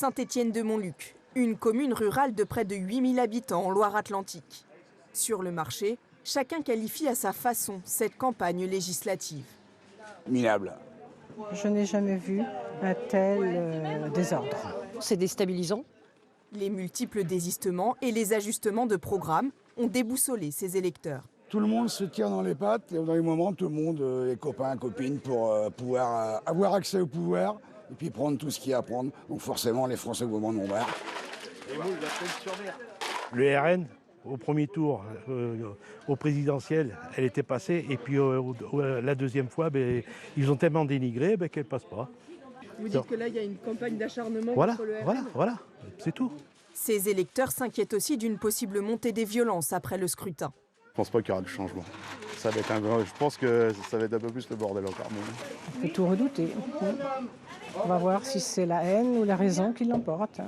Saint-Étienne-de-Montluc, une commune rurale de près de 8000 habitants en Loire-Atlantique. Sur le marché, chacun qualifie à sa façon cette campagne législative. Minable. Je n'ai jamais vu un tel désordre. C'est déstabilisant. Les multiples désistements et les ajustements de programmes ont déboussolé ces électeurs. Tout le monde se tire dans les pattes et dans les moments, tout le monde est copain, copine pour pouvoir avoir accès au pouvoir et puis prendre tout ce qu'il y a à prendre. Donc forcément, les Français vont en nombre. Le RN, au premier tour, au présidentiel, elle était passée. Et puis la deuxième fois, ils ont tellement dénigré qu'elle ne passe pas. Vous dites que là, il y a une campagne d'acharnement contre le RN ? Voilà, c'est tout. Ces électeurs s'inquiètent aussi d'une possible montée des violences après le scrutin. Je pense pas qu'il y aura du changement. Ça va être je pense que ça va être un peu plus le bordel encore. On peut tout redouter. On va voir si c'est la haine ou la raison qui l'emporte.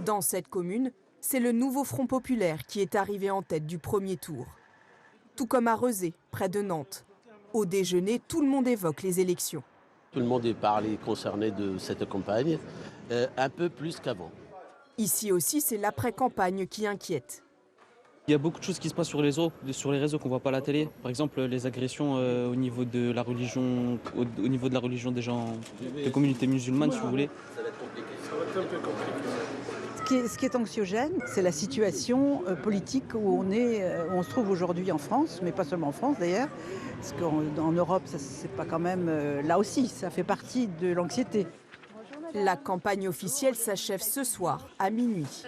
Dans cette commune, c'est le nouveau Front populaire qui est arrivé en tête du premier tour. Tout comme à Rezé, près de Nantes. Au déjeuner, tout le monde évoque les élections. Tout le monde est concerné de cette campagne, un peu plus qu'avant. Ici aussi, c'est l'après-campagne qui inquiète. Il y a beaucoup de choses qui se passent sur les réseaux qu'on ne voit pas à la télé. Par exemple, les agressions au niveau de la religion, au niveau de la religion des gens, des communautés musulmanes, si vous voulez. Ce qui est anxiogène, c'est la situation politique où on se trouve aujourd'hui en France, mais pas seulement en France d'ailleurs, parce qu'en Europe, c'est pas quand même là aussi, ça fait partie de l'anxiété. La campagne officielle s'achève ce soir à minuit.